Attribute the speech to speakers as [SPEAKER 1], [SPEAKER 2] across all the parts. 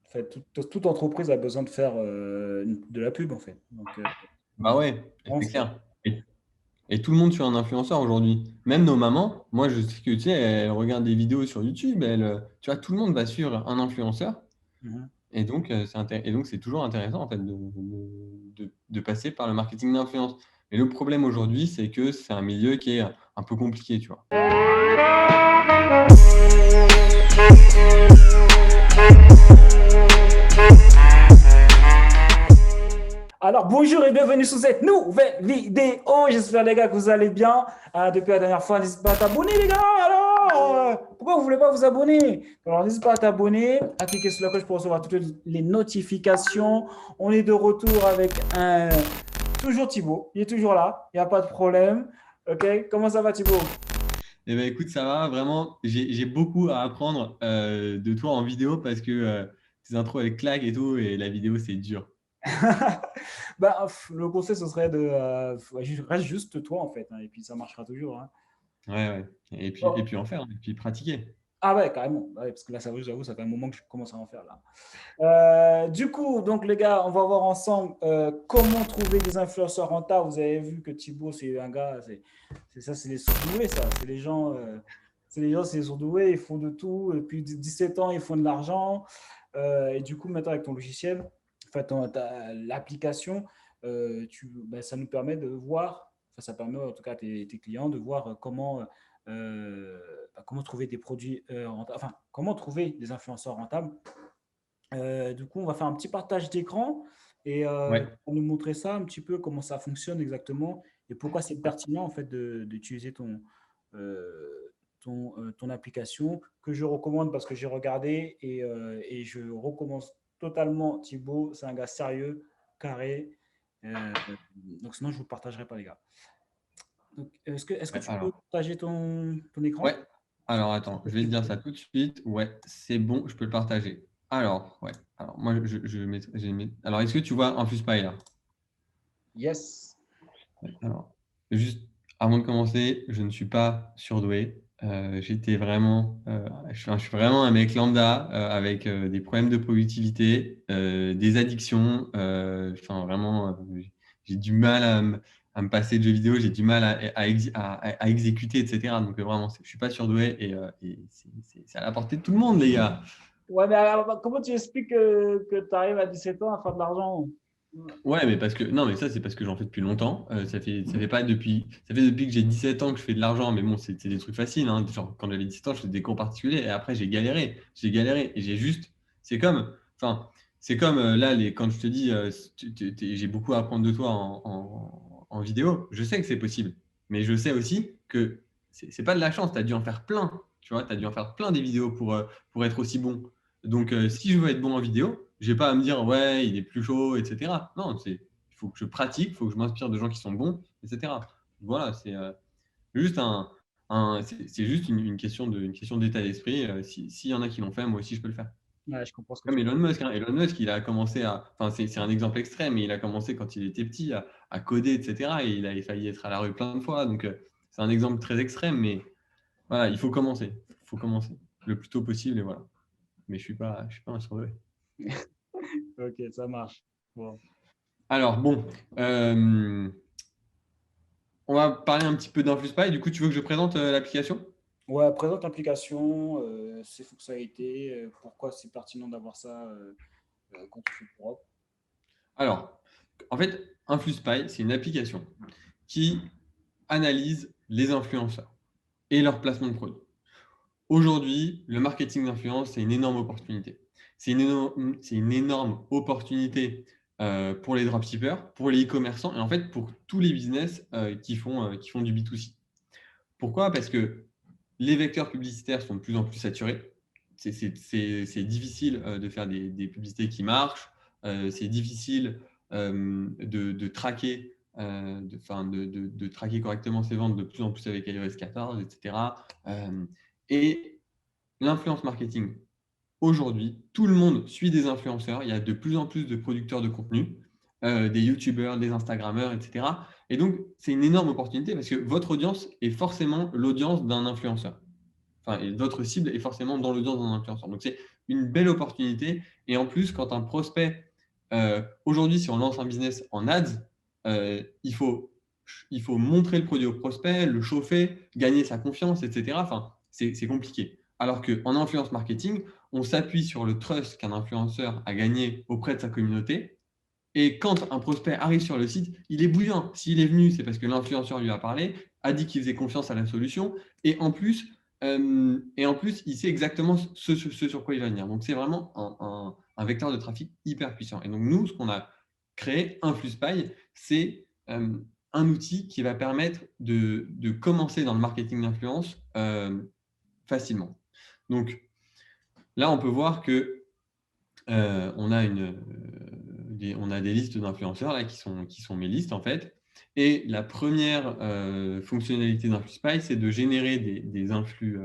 [SPEAKER 1] En fait, toute entreprise a besoin de faire de la pub, en fait. Donc,
[SPEAKER 2] Bah ouais,
[SPEAKER 1] on
[SPEAKER 2] c'est
[SPEAKER 1] sait.
[SPEAKER 2] clair. Et tout le monde suit un influenceur aujourd'hui. Même nos mamans, moi je sais que tu sais, elles regardent des vidéos sur YouTube, tu vois, tout le monde va suivre un influenceur.
[SPEAKER 1] Mhm.
[SPEAKER 2] Et donc, c'est toujours intéressant en fait de passer par le marketing d'influence. Mais le problème aujourd'hui, c'est que c'est un milieu qui est un peu compliqué, tu vois.
[SPEAKER 1] Alors, bonjour et bienvenue sur cette nouvelle vidéo. J'espère, les gars, que vous allez bien. Depuis la dernière fois, n'hésitez pas à t'abonner, les gars. Alors, pourquoi vous ne voulez pas vous abonner? Alors, n'hésitez pas à t'abonner, à cliquer sur la cloche pour recevoir toutes les notifications. On est de retour avec toujours Thibaut. Il est toujours là. Il n'y a pas de problème. OK? Comment ça va, Thibaut?
[SPEAKER 2] Eh ben écoute, ça va, vraiment, j'ai beaucoup à apprendre de toi en vidéo parce que tes intros elles claquent et tout, et la vidéo c'est dur.
[SPEAKER 1] Bah, le conseil, ce serait de reste juste toi, en fait, hein, et puis ça marchera toujours, hein.
[SPEAKER 2] Ouais, ouais. Et
[SPEAKER 1] Bon.
[SPEAKER 2] puis en faire, hein, et puis pratiquer.
[SPEAKER 1] Ah ouais, carrément. Ouais, parce que là, ça j'avoue, ça fait un moment que je commence à en faire là. Du coup, donc les gars, on va voir ensemble comment trouver des influenceurs rentables. Vous avez vu que Thibaut, c'est un gars, c'est ça, c'est les surdoués, ça. C'est les gens, c'est les surdoués, ils font de tout. Et puis 17 ans, ils font de l'argent. Et du coup, maintenant avec ton logiciel, en fait, l'application, bah, ça nous permet de voir, enfin, ça permet en tout cas à tes clients de voir comment trouver des produits rentables, enfin, comment trouver des influenceurs rentables. Du coup, on va faire un petit partage d'écran et
[SPEAKER 2] Ouais.
[SPEAKER 1] pour nous montrer ça un petit peu, comment ça fonctionne exactement et pourquoi c'est pertinent en fait d'utiliser ton application que je recommande parce que j'ai regardé et je recommande totalement Thibaut. C'est un gars sérieux, carré. Donc sinon, je ne vous le partagerai pas, les gars. Donc, est-ce que
[SPEAKER 2] Ouais,
[SPEAKER 1] tu peux
[SPEAKER 2] alors.
[SPEAKER 1] partager ton écran?
[SPEAKER 2] Ouais. Alors attends, je vais te dire ça tout de suite. Ouais, c'est bon, je peux le partager. Alors, ouais. Alors, moi, Alors, est-ce que tu vois Influspy là?
[SPEAKER 1] Yes.
[SPEAKER 2] Ouais. Alors, juste avant de commencer, je ne suis pas surdoué. Je suis vraiment un mec lambda avec des problèmes de productivité, des addictions. Enfin, vraiment, j'ai du mal à me passer de jeux vidéo, j'ai du mal à exécuter, etc. Donc, vraiment, je ne suis pas surdoué et c'est à la portée de tout le monde, les gars.
[SPEAKER 1] Ouais, mais alors, comment tu expliques que tu arrives à 17 ans à faire de l'argent?
[SPEAKER 2] Ouais, mais parce que non, mais ça c'est parce que j'en fais depuis longtemps. Ça fait pas depuis, ça fait depuis que j'ai 17 ans que je fais de l'argent, mais bon, c'est des trucs faciles, hein. Genre quand j'avais 17 ans, je faisais des cours particuliers et après j'ai galéré et c'est comme, enfin, c'est comme là quand je te dis, j'ai beaucoup à apprendre de toi en vidéo. Je sais que c'est possible, mais je sais aussi que c'est pas de la chance. Tu as dû en faire plein, tu vois, tu as dû en faire plein des vidéos pour être aussi bon. Donc, si je veux être bon en vidéo, je vais pas à me dire, ouais, il est plus chaud, etc. Non, il faut que je pratique, il faut que je m'inspire de gens qui sont bons, etc. Voilà, c'est juste c'est juste une question d'état d'esprit. S'il y en a qui l'ont fait, moi aussi, je peux le faire.
[SPEAKER 1] Ouais, je comprends ce que
[SPEAKER 2] Comme
[SPEAKER 1] tu
[SPEAKER 2] Elon
[SPEAKER 1] veux.
[SPEAKER 2] Musk, hein. Elon Musk, il a commencé enfin, c'est un exemple extrême, mais il a commencé quand il était petit à coder, etc. Et il a failli être à la rue plein de fois. Donc, c'est un exemple très extrême, mais voilà, il faut commencer. Il faut commencer le plus tôt possible, et voilà. Mais je suis pas un surdoué.
[SPEAKER 1] Ok, ça marche. Bon.
[SPEAKER 2] Alors, bon, on va parler un petit peu d'InfluSpy. Du coup, tu veux que je présente l'application?
[SPEAKER 1] Ouais, présente l'application, ses fonctionnalités, pourquoi c'est pertinent d'avoir ça quand tu fais propre.
[SPEAKER 2] Alors, en fait, InfluSpy, c'est une application qui analyse les influenceurs et leur placement de produits. Aujourd'hui, le marketing d'influence, c'est une énorme opportunité. C'est une énorme opportunité pour les dropshippers, pour les e-commerçants et en fait pour tous les business qui font du B2C. Pourquoi? Parce que les vecteurs publicitaires sont de plus en plus saturés. C'est difficile de faire des publicités qui marchent. C'est difficile de traquer, de traquer correctement ses ventes de plus en plus avec iOS 14, etc. Et l'influence marketing, aujourd'hui, tout le monde suit des influenceurs. Il y a de plus en plus de producteurs de contenu, des YouTubeurs, des Instagrammeurs, etc. Et donc, c'est une énorme opportunité parce que votre audience est forcément l'audience d'un influenceur. Enfin, et votre cible est forcément dans l'audience d'un influenceur. Donc, c'est une belle opportunité. Et en plus, quand un prospect, aujourd'hui, si on lance un business en ads, il faut montrer le produit au prospect, le chauffer, gagner sa confiance, etc. Enfin, c'est compliqué. Alors qu'en influence marketing, on s'appuie sur le trust qu'un influenceur a gagné auprès de sa communauté. Et quand un prospect arrive sur le site, il est bouillant. S'il est venu, c'est parce que l'influenceur lui a parlé, a dit qu'il faisait confiance à la solution. Et en plus, il sait exactement ce sur quoi il va venir. Donc, c'est vraiment un vecteur de trafic hyper puissant. Et donc, nous, ce qu'on a créé, InfluSpy, c'est un outil qui va permettre de commencer dans le marketing d'influence facilement. Donc, là, on peut voir que on a des listes d'influenceurs là, qui sont mes listes en fait. Et la première fonctionnalité d'InfluSpy, c'est de générer des influx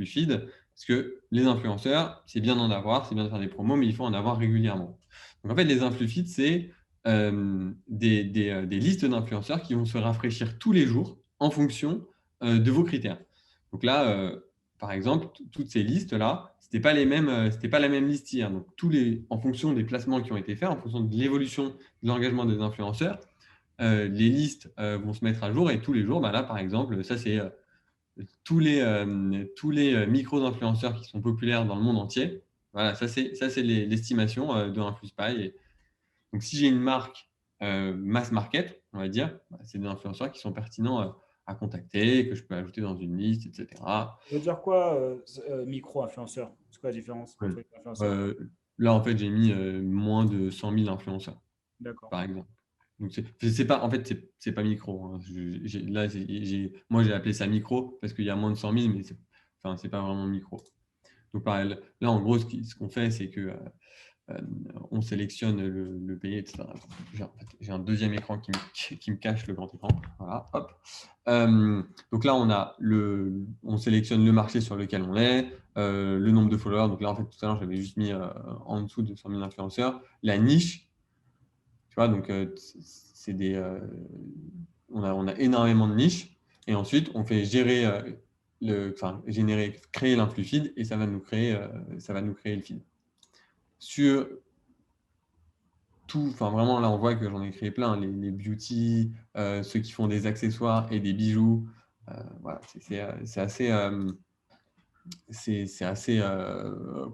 [SPEAKER 2] feed, parce que les influenceurs, c'est bien d'en avoir, c'est bien de faire des promos, mais il faut en avoir régulièrement. Donc en fait, les influx feed, c'est des listes d'influenceurs qui vont se rafraîchir tous les jours en fonction de vos critères. Donc là, par exemple, toutes ces listes-là, c'était pas la même liste hier. Donc, en fonction des placements qui ont été faits, en fonction de l'évolution de l'engagement des influenceurs, les listes vont se mettre à jour et tous les jours, bah là, par exemple, ça, c'est tous les micro-influenceurs qui sont populaires dans le monde entier. Voilà, ça, c'est l'estimation de InfluSpy. Et donc, si j'ai une marque mass market, on va dire, bah, c'est des influenceurs qui sont pertinents à contacter, que je peux ajouter dans une liste, etc.
[SPEAKER 1] Ça veut dire quoi, micro-influenceur? C'est quoi la différence
[SPEAKER 2] Ouais.
[SPEAKER 1] entre les influenceurs?
[SPEAKER 2] Euh, Là, en fait, j'ai mis moins de 100 000 influenceurs,
[SPEAKER 1] D'accord.
[SPEAKER 2] par exemple. Donc, c'est pas, en fait, c'est pas micro, hein. Là, moi, j'ai appelé ça micro parce qu'il y a moins de 100 000, mais c'est pas vraiment micro. Donc, pareil, là, en gros, ce qu'on fait, c'est que on sélectionne le pays, etc. J'ai un deuxième écran qui me cache le grand écran. Voilà, hop. Donc là, on sélectionne le marché sur lequel on est, le nombre de followers. Donc là, en fait, tout à l'heure, j'avais juste mis en dessous de 100 000 influenceurs. La niche, tu vois, donc on a énormément de niches. Et ensuite, on fait créer l'influx feed et ça va nous créer le feed. Sur tout, enfin vraiment là on voit que j'en ai créé plein, les beauty, ceux qui font des accessoires et des bijoux, voilà, c'est assez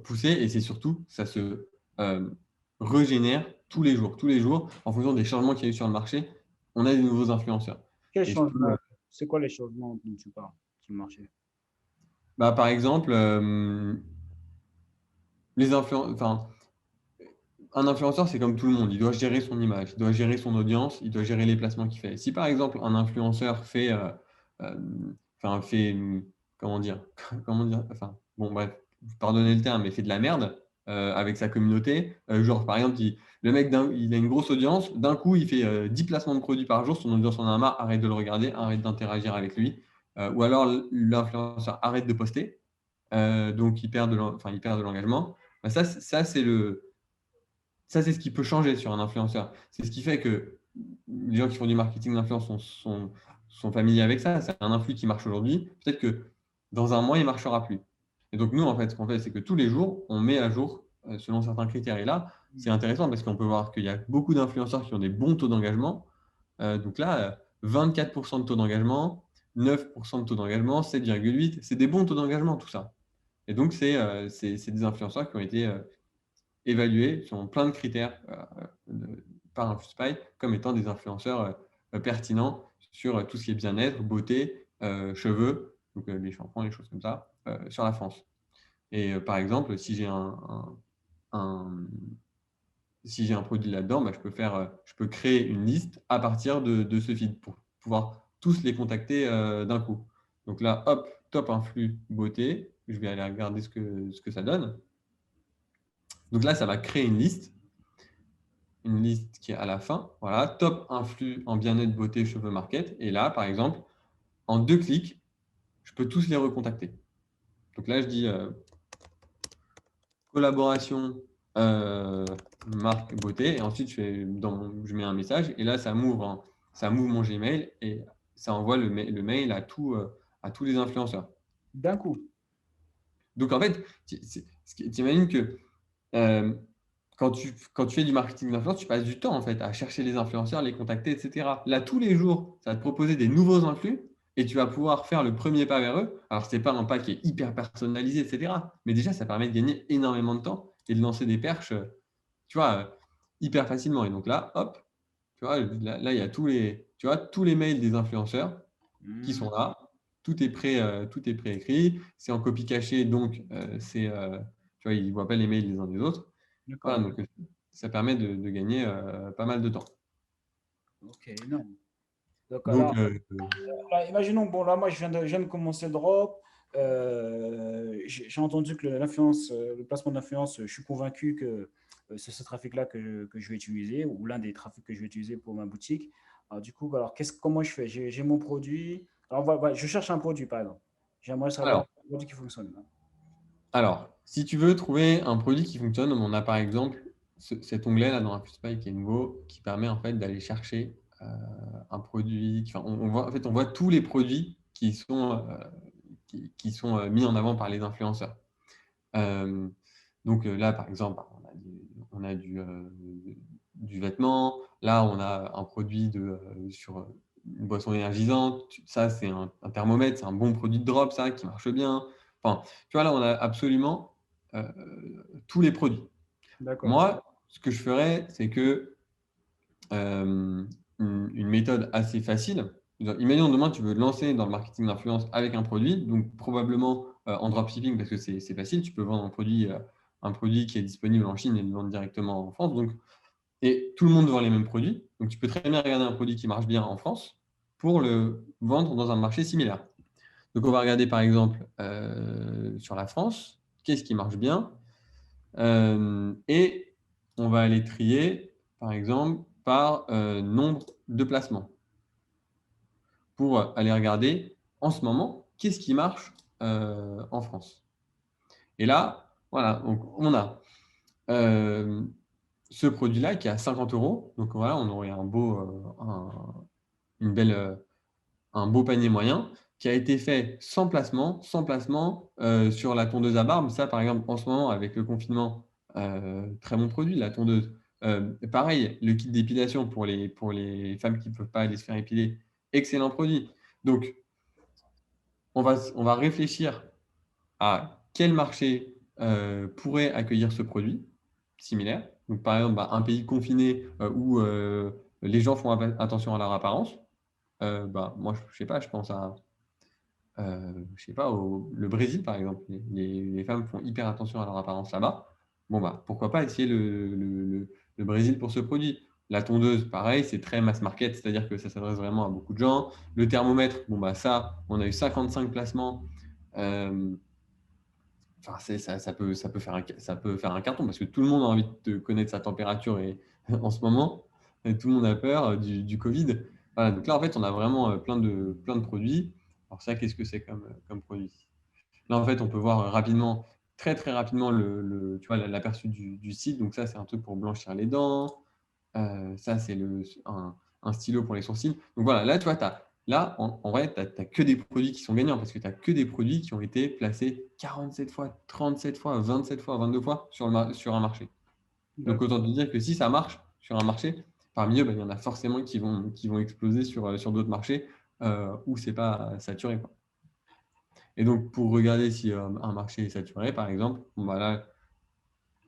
[SPEAKER 2] poussé et c'est surtout ça se régénère tous les jours en fonction des changements qu'il y a eu sur le marché, on a des nouveaux influenceurs.
[SPEAKER 1] Quel
[SPEAKER 2] Et je peux,
[SPEAKER 1] changement? C'est quoi les changements dont tu parles sur le marché?
[SPEAKER 2] bah, par exemple, les influenceurs, enfin, un influenceur, c'est comme tout le monde. Il doit gérer son image, il doit gérer son audience, il doit gérer les placements qu'il fait. Si par exemple, un influenceur euh, fait, comment dire, enfin, bon, bref, pardonnez le terme, mais fait de la merde avec sa communauté. Genre, par exemple, le mec, il a une grosse audience, d'un coup, il fait 10 placements de produits par jour, son audience en a marre, arrête de le regarder, arrête d'interagir avec lui. Ou alors, l'influenceur arrête de poster, donc il perd de l'engagement. Bah, ça, c'est ce qui peut changer sur un influenceur. C'est ce qui fait que les gens qui font du marketing d'influence sont familiers avec ça. C'est un influx qui marche aujourd'hui. Peut-être que dans un mois, il ne marchera plus. Et donc, nous, en fait, ce qu'on fait, c'est que tous les jours, on met à jour selon certains critères. Et là, c'est intéressant parce qu'on peut voir qu'il y a beaucoup d'influenceurs qui ont des bons taux d'engagement. Donc là, 24% de taux d'engagement, 9% de taux d'engagement, 7,8%. C'est des bons taux d'engagement, tout ça. Et donc, c'est des influenceurs qui ont été évalués selon plein de critères par InfluSpy comme étant des influenceurs pertinents sur tout ce qui est bien-être, beauté, cheveux, donc les shampoings, les choses comme ça, sur la France. Et par exemple, si j'ai si j'ai un produit là-dedans, bah, je peux créer une liste à partir de ce feed pour pouvoir tous les contacter d'un coup. Donc là, hop, top influx beauté. Je vais aller regarder ce que ça donne. Donc là, ça va créer une liste qui est à la fin. Voilà, top influx en bien-être, beauté, cheveux, market. Et là, par exemple, en 2 clics, je peux tous les recontacter. Donc là, je dis collaboration marque beauté. Et ensuite, je mets un message. Et là, ça m'ouvre mon Gmail et ça envoie le mail à tous les influenceurs.
[SPEAKER 1] D'un coup.
[SPEAKER 2] Donc, en fait, T'imagines que euh, quand tu fais du marketing d'influence, tu passes du temps en fait à chercher les influenceurs, les contacter, etc. Là, tous les jours, ça va te proposer des nouveaux influx et tu vas pouvoir faire le premier pas vers eux. Alors, ce n'est pas un pas qui est hyper personnalisé, etc. Mais déjà, ça permet de gagner énormément de temps et de lancer des perches, tu vois, hyper facilement. Et donc là, hop, tu vois, là, il y a tous les mails des influenceurs qui
[SPEAKER 1] Hmm,
[SPEAKER 2] sont là. Tout est préécrit. C'est en copie cachée, donc tu vois, ils ne voient pas les mails les uns des autres. Voilà,
[SPEAKER 1] d'accord.
[SPEAKER 2] donc ça permet de gagner pas mal de temps.
[SPEAKER 1] Ok, non. Donc,
[SPEAKER 2] Donc,
[SPEAKER 1] là, imaginons, bon, là, moi, je viens de commencer le drop. J'ai entendu que l'influence, le placement d'influence, je suis convaincu que c'est ce trafic-là que je vais utiliser, ou l'un des trafics que je vais utiliser pour ma boutique. Alors, du coup, alors, comment je fais? J'ai mon produit. Alors, je cherche un produit, par exemple. J'aimerais savoir
[SPEAKER 2] alors,
[SPEAKER 1] un produit qui fonctionne, hein.
[SPEAKER 2] si tu veux trouver un produit qui fonctionne, on a par exemple cet onglet-là dans InfusePy qui est nouveau, qui permet en fait d'aller chercher un produit. Enfin, on voit tous les produits qui sont mis en avant par les influenceurs. Euh, donc là, par exemple, on a du vêtement. Là, on a un produit sur une boisson énergisante. Ça, c'est un thermomètre, c'est un bon produit de drop, ça, qui marche bien. Enfin, tu vois, là, on a absolument euh, tous les produits.
[SPEAKER 1] D'accord.
[SPEAKER 2] Moi, ce que je ferais, c'est que euh, une méthode assez facile. Imaginons demain, tu veux te lancer dans le marketing d'influence avec un produit, donc probablement en dropshipping parce que c'est facile, tu peux vendre un produit qui est disponible en Chine et le vendre directement en France. Donc, et tout le monde vend les mêmes produits. Donc, tu peux très bien regarder un produit qui marche bien en France pour le vendre dans un marché similaire. Donc, on va regarder par exemple sur la France, qu'est-ce qui marche bien et on va aller trier, par exemple, par nombre de placements pour aller regarder en ce moment qu'est-ce qui marche en France. Et là, voilà, donc on a euh, ce produit-là qui est à 50 euros. Donc voilà, on aurait une belle, un beau panier moyen qui a été fait sans placement sur la tondeuse à barbe. Ça, par exemple, en ce moment, avec le confinement, très bon produit, la tondeuse. Pareil, le kit d'épilation pour les femmes qui ne peuvent pas aller se faire épiler, excellent produit. Donc, on va réfléchir à quel marché pourrait accueillir ce produit similaire. Donc, par exemple, un pays confiné où les gens font attention à leur apparence. Moi, je sais pas, je pense à je sais pas, le Brésil, par exemple. Les femmes font hyper attention à leur apparence là-bas. Bon, pourquoi pas essayer le Brésil pour ce produit. La tondeuse, pareil, c'est très mass market, c'est-à-dire que ça s'adresse vraiment à beaucoup de gens. Le thermomètre, ça, on a eu 55 placements. Euh, Enfin, ça peut faire un carton parce que tout le monde a envie de connaître sa température et, en ce moment. Et tout le monde a peur du Covid. Voilà, donc là, en fait, on a vraiment plein de produits. Alors ça, qu'est-ce que c'est comme produit? Là, en fait, on peut voir rapidement, très très rapidement, tu vois, l'aperçu du site. Donc ça, c'est un truc pour blanchir les dents. Ça, c'est un stylo pour les sourcils. Donc voilà, là, tu vois, là, en vrai, tu n'as que des produits qui sont gagnants parce que tu n'as que des produits qui ont été placés 47 fois, 37 fois, 27 fois, 22 fois sur un marché. Donc
[SPEAKER 1] D'accord.
[SPEAKER 2] autant te dire que si ça marche sur un marché, parmi eux, il y en a forcément qui vont exploser sur d'autres marchés où c'est pas saturé, quoi. Et donc, pour regarder si un marché est saturé, par exemple, là,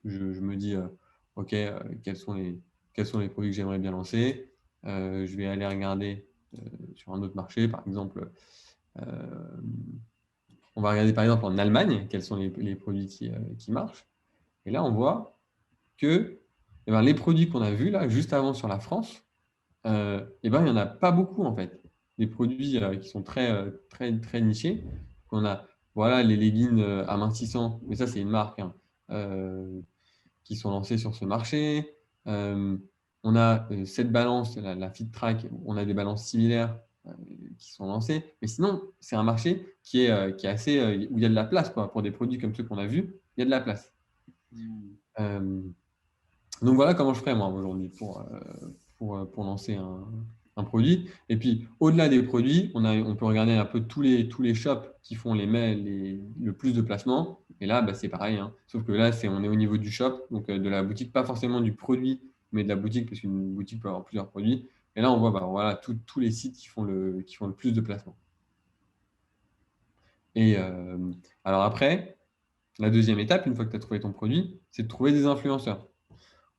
[SPEAKER 2] je me dis, OK, quels sont les produits que j'aimerais bien lancer. Je vais aller regarder sur un autre marché, par exemple. euh, on va regarder, par exemple, en Allemagne, quels sont les produits qui marchent. Et là, on voit que les produits qu'on a vus là, juste avant sur la France, il n'y en a pas beaucoup, en fait. Des produits qui sont très nichés. On a, voilà, les leggings amincissants, mais ça, c'est une marque, hein, qui sont lancés sur ce marché. Euh, on a cette balance, la FitTrack, on a des balances similaires qui sont lancées. Mais sinon, c'est un marché qui est assez, où il y a de la place, quoi. Pour des produits comme ceux qu'on a vus, il y a de la place.
[SPEAKER 1] Hmm.
[SPEAKER 2] Euh, donc voilà comment je ferais moi aujourd'hui pour lancer un produit. Et puis, au-delà des produits, on peut regarder un peu tous les shops qui font le plus de placements. Et là, bah, c'est pareil, hein. Sauf que là, on est au niveau du shop, donc de la boutique, pas forcément du produit, mais de la boutique, parce qu'une boutique peut avoir plusieurs produits. Et là, on voit voilà, tous les sites qui font le plus de placements. Et alors après, la deuxième étape, une fois que tu as trouvé ton produit, c'est de trouver des influenceurs.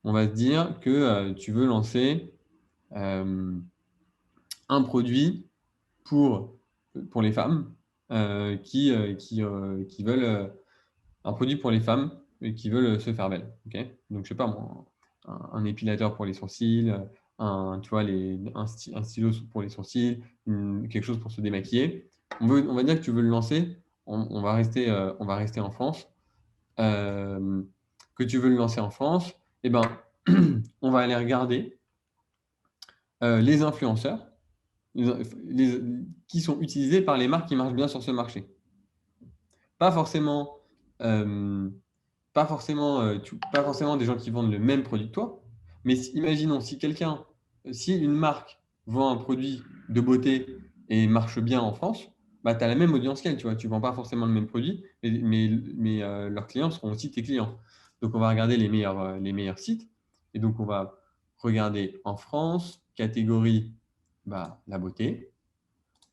[SPEAKER 2] On va se dire que tu veux lancer un produit pour les femmes qui veulent un produit pour les femmes qui veulent se faire belles. Okay, donc, je sais pas moi, un épilateur pour les sourcils, tu vois, un stylo pour les sourcils, quelque chose pour se démaquiller. On va dire que tu veux le lancer. On va rester en France. Que tu veux le lancer en France, eh ben, on va aller regarder les influenceurs qui sont utilisés par les marques qui marchent bien sur ce marché. Pas forcément, pas forcément des gens qui vendent le même produit que toi, mais imaginons si une marque vend un produit de beauté et marche bien en France, bah, tu as la même audience qu'elle, tu vois. Tu ne vends pas forcément le même produit, mais leurs clients seront aussi tes clients. Donc, on va regarder les meilleurs sites. Et donc, on va regarder en France, catégorie la beauté.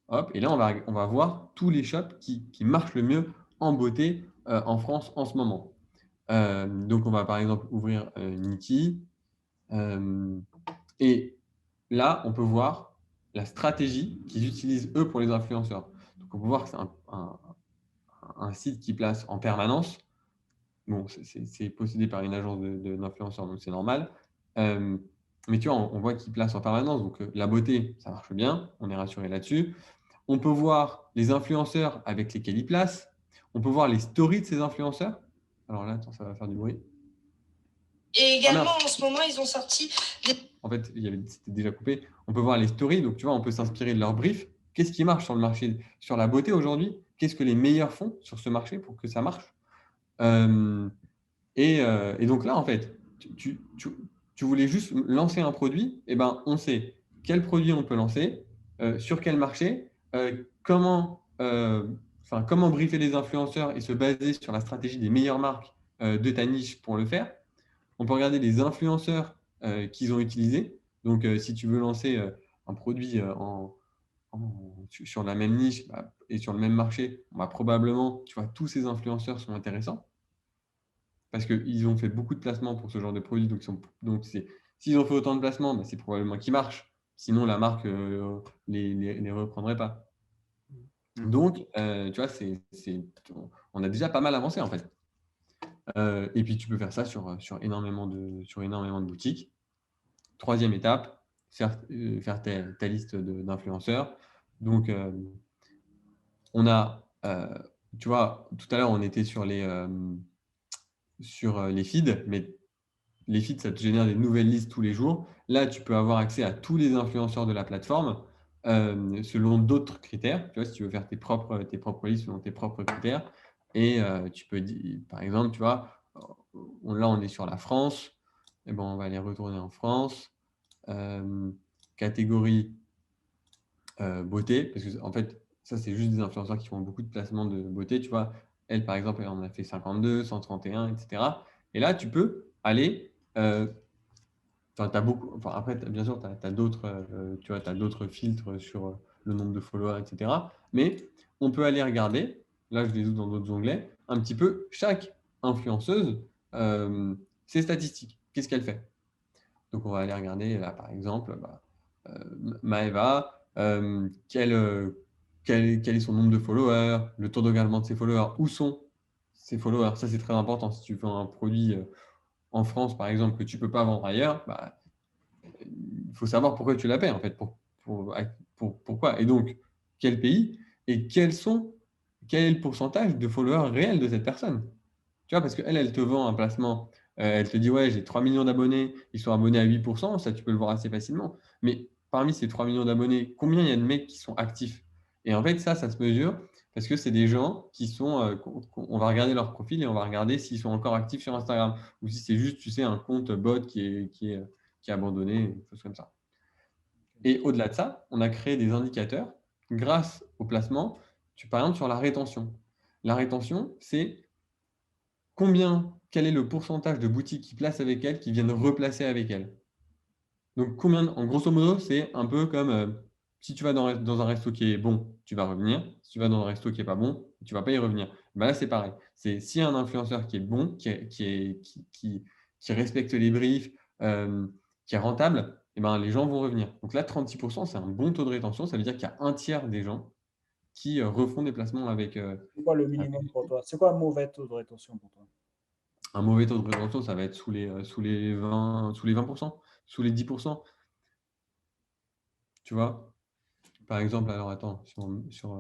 [SPEAKER 2] Hop, et là, on va voir tous les shops qui marchent le mieux en beauté en France en ce moment. Donc, on va par exemple ouvrir Niki. Et là, on peut voir la stratégie qu'ils utilisent eux pour les influenceurs. Donc, on peut voir que c'est un site qui place en permanence. Bon, c'est possédé par une agence d'influenceurs, donc c'est normal. Mais tu vois, on voit qu'ils placent en permanence. Donc, la beauté, ça marche bien. On est rassuré là-dessus. On peut voir les influenceurs avec lesquels ils placent. On peut voir les stories de ces influenceurs. Alors là, attends, ça va faire du bruit.
[SPEAKER 3] Et également, en ce moment, ils ont sorti
[SPEAKER 2] En fait, c'était déjà coupé. On peut voir les stories. Donc, tu vois, on peut s'inspirer de leur brief. Qu'est-ce qui marche sur le marché, sur la beauté aujourd'hui? Qu'est-ce que les meilleurs font sur ce marché pour que ça marche? Et donc là, en fait, tu voulais juste lancer un produit. Eh ben, on sait quel produit on peut lancer, sur quel marché, comment briefer les influenceurs et se baser sur la stratégie des meilleures marques de ta niche pour le faire. On peut regarder les influenceurs qu'ils ont utilisés. Donc, si tu veux lancer un produit sur la même niche et sur le même marché, probablement, tu vois, tous ces influenceurs sont intéressants parce qu'ils ont fait beaucoup de placements pour ce genre de produit. Donc s'ils ont fait autant de placements, c'est probablement qu'ils marchent. Sinon, la marque les reprendrait pas. Donc, tu vois, on a déjà pas mal avancé en fait. Et puis, tu peux faire ça sur énormément de boutiques. Troisième étape, faire ta liste d'influenceurs. Donc, on a, tu vois, tout à l'heure, on était sur les feeds, mais les feeds, ça te génère des nouvelles listes tous les jours. Là, tu peux avoir accès à tous les influenceurs de la plateforme selon d'autres critères. Tu vois, si tu veux faire tes propres listes selon tes propres critères. Et tu peux dire, par exemple, tu vois, là, on est sur la France. Et ben, on va aller retourner en France. Catégorie beauté, parce que en fait, ça, c'est juste des influenceurs qui font beaucoup de placements de beauté. Tu vois, elle, par exemple, elle en a fait 52, 131, etc. Et là, tu peux aller après, bien sûr, tu as d'autres filtres sur le nombre de followers, etc. Mais on peut aller regarder, là je les ouvre dans d'autres onglets, un petit peu chaque influenceuse, ses statistiques. Qu'est-ce qu'elle fait? Donc on va aller regarder là, par exemple, Maeva, quel est son nombre de followers, le taux d'engagement de ses followers, où sont ses followers. Ça, c'est très important. Si tu fais un produit en France, par exemple, que tu ne peux pas vendre ailleurs, il faut savoir pourquoi tu la paies, en fait. Pourquoi? Et donc, quel pays et quel est le pourcentage de followers réels de cette personne? Tu vois, parce qu'elle te vend un placement, elle te dit, ouais, j'ai 3 millions d'abonnés, ils sont abonnés à 8%, ça, tu peux le voir assez facilement. Mais parmi ces 3 millions d'abonnés, combien il y a de mecs qui sont actifs? Et en fait, ça se mesure parce que c'est des gens qui sont, on va regarder leur profil et on va regarder s'ils sont encore actifs sur Instagram ou si c'est juste, tu sais, un compte bot qui est abandonné, une chose comme ça. Et au-delà de ça, on a créé des indicateurs grâce au placement, par exemple sur la rétention. La rétention, c'est quel est le pourcentage de boutiques qui placent avec elle, qui viennent replacer avec elle. Donc, en grosso modo, c'est un peu comme si tu vas dans un resto qui est bon, tu vas revenir. Si tu vas dans un resto qui n'est pas bon, tu ne vas pas y revenir. Ben là, c'est pareil. C'est s'il y a un influenceur qui est bon, qui respecte les briefs, qui est rentable, eh ben, les gens vont revenir. Donc là, 36%, c'est un bon taux de rétention. Ça veut dire qu'il y a un tiers des gens qui refont des placements avec
[SPEAKER 1] C'est quoi le minimum pour toi? C'est quoi un mauvais taux de rétention pour toi?
[SPEAKER 2] un mauvais taux de rétention, ça va être sous les 20%, sous les 10%. Tu vois? Par exemple, alors attends, sur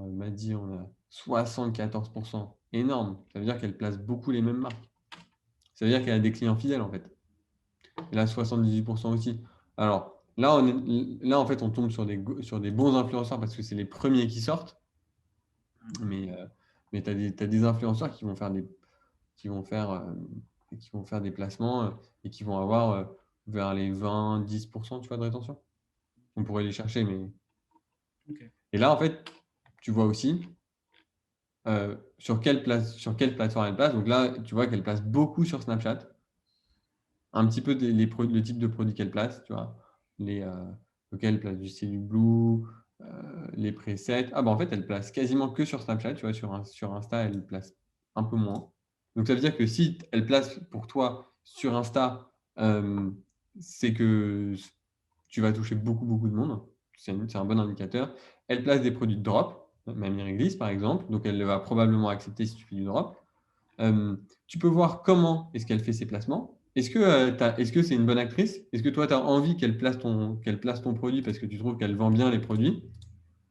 [SPEAKER 2] Maddy, on a 74%. Énorme. Ça veut dire qu'elle place beaucoup les mêmes marques. Ça veut dire qu'elle a des clients fidèles, en fait. Et là, 78% aussi. Alors, là, en fait, on tombe sur des bons influenceurs parce que c'est les premiers qui sortent. Mais tu as des influenceurs qui vont faire des placements et qui vont avoir vers les 20-10%, tu vois, de rétention. On pourrait les chercher, mais...
[SPEAKER 1] Ok.
[SPEAKER 2] Et là, en fait, tu vois aussi sur quelle plateforme elle place. Donc là, tu vois qu'elle place beaucoup sur Snapchat. Un petit peu le type de produits qu'elle place, tu vois. Lequel elle place du Blue, les presets. Ah bah en fait, elle place quasiment que sur Snapchat, tu vois. Sur Insta, elle place un peu moins. Donc ça veut dire que si elle place pour toi sur Insta, c'est que tu vas toucher beaucoup, beaucoup de monde. C'est un bon indicateur. Elle place des produits de drop, Mamie Réglisse par exemple, donc elle va probablement accepter si tu fais du drop. Tu peux voir comment est-ce qu'elle fait ses placements. Est-ce que c'est une bonne actrice? Est-ce que toi, tu as envie qu'elle place ton produit parce que tu trouves qu'elle vend bien les produits?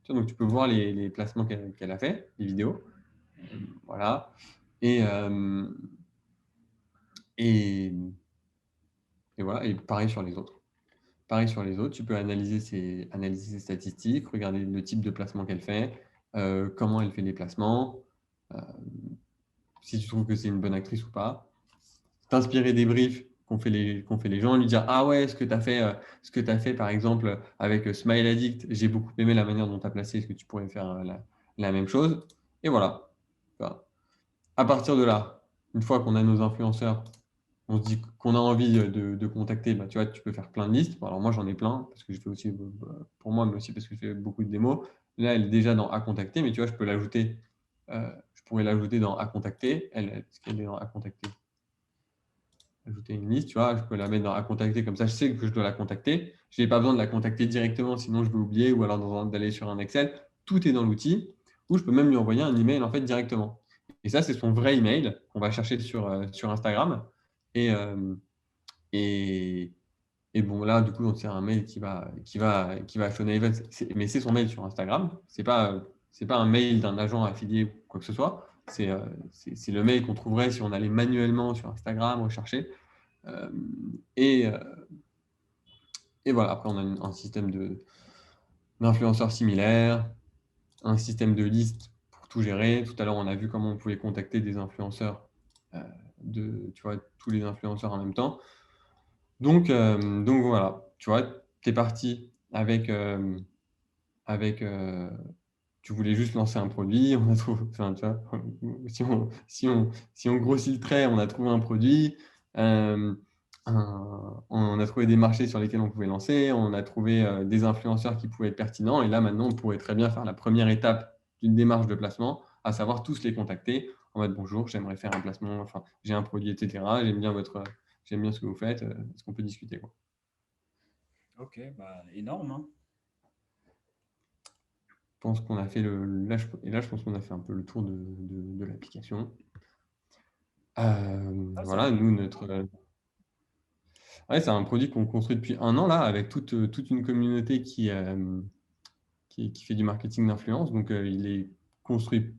[SPEAKER 2] Donc, tu peux voir les placements qu'elle a fait, les vidéos. Voilà. Et voilà. Et pareil sur les autres. Pareil sur les autres, tu peux analyser ses statistiques, regarder le type de placement qu'elle fait, comment elle fait les placements, si tu trouves que c'est une bonne actrice ou pas. T'inspirer des briefs qu'ont fait les gens, lui dire ah ouais, ce que tu as fait par exemple avec Smile Addict, j'ai beaucoup aimé la manière dont tu as placé, est-ce que tu pourrais faire la même chose? Et voilà. À partir de là, une fois qu'on a nos influenceurs, on se dit qu'on a envie de contacter, bah, tu vois, tu peux faire plein de listes. Bon, alors moi, j'en ai plein, parce que je fais aussi, pour moi, mais aussi parce que je fais beaucoup de démos. Là, elle est déjà dans à contacter, mais tu vois, je pourrais l'ajouter dans à contacter. Est-ce qu'elle est dans à contacter? Ajouter une liste, tu vois, je peux la mettre dans à contacter, comme ça, je sais que je dois la contacter. Je n'ai pas besoin de la contacter directement, sinon je vais oublier, ou alors d'aller sur un Excel. Tout est dans l'outil, ou je peux même lui envoyer un email en fait directement. Et ça, c'est son vrai email qu'on va chercher sur Instagram. Et, et, et bon, là, du coup, c'est un mail qui va à Shona Evans, mais c'est son mail sur Instagram. C'est pas un mail d'un agent affilié ou quoi que ce soit. C'est le mail qu'on trouverait si on allait manuellement sur Instagram rechercher. Et voilà, après, on a un système d'influenceurs similaires, un système de liste pour tout gérer. Tout à l'heure, on a vu comment on pouvait contacter des influenceurs, tu vois, tous les influenceurs en même temps. Donc voilà, tu vois, tu es parti avec, tu voulais juste lancer un produit, on a trouvé, enfin, tu vois, si on grossit le trait, on a trouvé un produit, on a trouvé des marchés sur lesquels on pouvait lancer, on a trouvé des influenceurs qui pouvaient être pertinents, et là maintenant, on pourrait très bien faire la première étape d'une démarche de placement, à savoir tous les contacter en mode bonjour, j'aimerais faire un placement, enfin, j'ai un produit, etc. J'aime bien ce que vous faites, est-ce qu'on peut discuter, quoi.
[SPEAKER 1] Ok, bah, énorme, hein.
[SPEAKER 2] Je pense qu'on a fait je pense qu'on a fait un peu le tour de l'application. Voilà, nous, ouais, c'est un produit qu'on construit depuis 1 an, là, avec toute une communauté qui fait du marketing d'influence. Donc, il est construit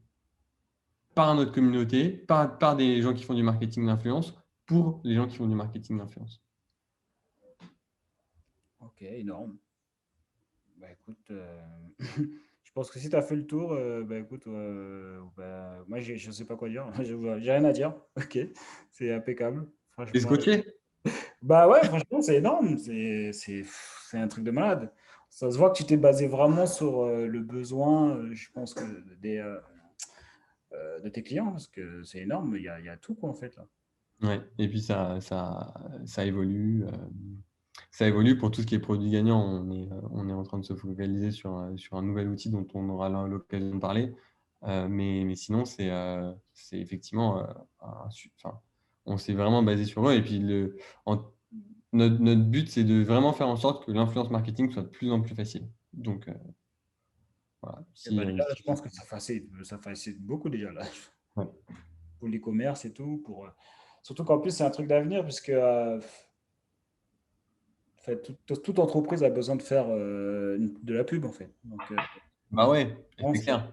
[SPEAKER 2] par notre communauté, par des gens qui font du marketing d'influence, pour les gens qui font du marketing d'influence.
[SPEAKER 1] Ok, énorme. Bah écoute, je pense que si tu as fait le tour, bah écoute, bah, moi je sais pas quoi dire, j'ai rien à dire. Ok, c'est impeccable,
[SPEAKER 2] T'es
[SPEAKER 1] franchement.
[SPEAKER 2] scotché?
[SPEAKER 1] Bah ouais, franchement, c'est énorme, c'est un truc de malade. Ça se voit que tu t'es basé vraiment sur le besoin, je pense, de tes clients, parce que c'est énorme, il y a tout, quoi, en fait, là.
[SPEAKER 2] Ouais. Et puis ça évolue. Ça évolue pour tout ce qui est produit gagnant. On est en train de se focaliser sur un nouvel outil dont on aura l'occasion de parler. Mais sinon, c'est effectivement enfin, on s'est vraiment basé sur eux. Et puis, notre but, c'est de vraiment faire en sorte que l'influence marketing soit de plus en plus facile. Donc, voilà.
[SPEAKER 1] Et bah, déjà, là, je pense que ça facilite beaucoup, déjà, là,
[SPEAKER 2] Ouais.
[SPEAKER 1] pour l'e-commerce et tout. Surtout qu'en plus, c'est un truc d'avenir, puisque en fait, toute entreprise a besoin de faire de la pub, en fait. Donc,
[SPEAKER 2] Bah ouais,
[SPEAKER 1] je pense
[SPEAKER 2] c'est
[SPEAKER 1] que
[SPEAKER 2] clair.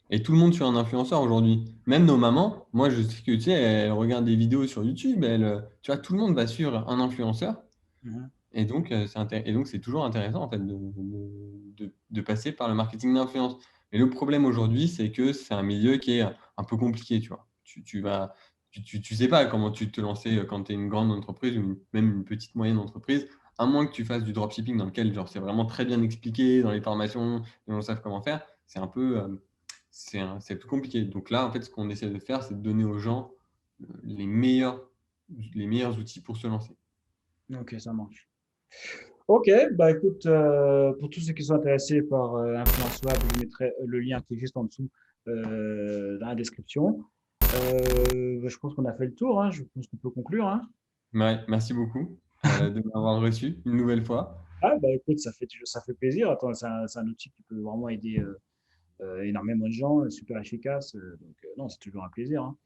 [SPEAKER 2] Et tout le monde suit un influenceur aujourd'hui. Même nos mamans, moi je sais que tu sais, elles regardent des vidéos sur YouTube, tu vois, tout le monde va suivre un influenceur.
[SPEAKER 1] Mhm.
[SPEAKER 2] Et donc, c'est toujours intéressant en fait de passer par le marketing d'influence. Mais le problème aujourd'hui, c'est que c'est un milieu qui est un peu compliqué, tu vois. Tu sais pas comment tu te lancer quand tu es une grande entreprise ou même une petite moyenne entreprise, à moins que tu fasses du dropshipping dans lequel genre c'est vraiment très bien expliqué dans les formations, les gens savent comment faire. C'est un peu c'est plus compliqué. Donc là, en fait, ce qu'on essaie de faire, c'est de donner aux gens les meilleurs outils pour se lancer.
[SPEAKER 1] Ok, ça marche. Ok, bah écoute, pour tous ceux qui sont intéressés par InfluenceWeb, je mettrai le lien qui est juste en dessous dans la description. Bah, je pense qu'on a fait le tour, hein. Je pense qu'on peut conclure, hein.
[SPEAKER 2] Ouais, merci beaucoup de m'avoir reçu une nouvelle fois.
[SPEAKER 1] Ah, bah écoute, ça fait plaisir. Attends, c'est un outil qui peut vraiment aider énormément de gens, super efficace. Donc, non, c'est toujours un plaisir, hein.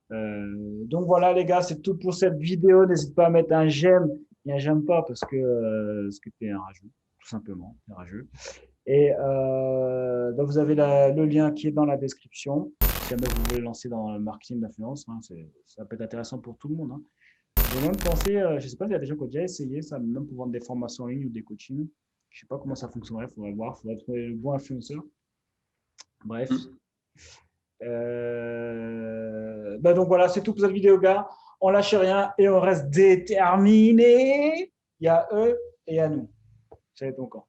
[SPEAKER 1] Donc voilà, les gars, c'est tout pour cette vidéo. N'hésite pas à mettre un j'aime et un j'aime pas parce que tu es un rageux, tout simplement, t'es rageux. Et donc vous avez le lien qui est dans la description. Si jamais vous voulez lancer dans le marketing d'influence, hein, ça peut être intéressant pour tout le monde, hein. J'ai même pensé, je ne sais pas s'il y a des gens qui ont déjà essayé ça, même pour vendre des formations en ligne ou des coachings. Je ne sais pas comment ça fonctionnerait, il faudrait voir, il faudrait trouver le bon influenceur. Bref.
[SPEAKER 2] Mm.
[SPEAKER 1] Ben donc voilà, c'est tout pour cette vidéo, gars. On lâche rien et on reste déterminé. Il y a eux et il y a nous. C'est ton camp.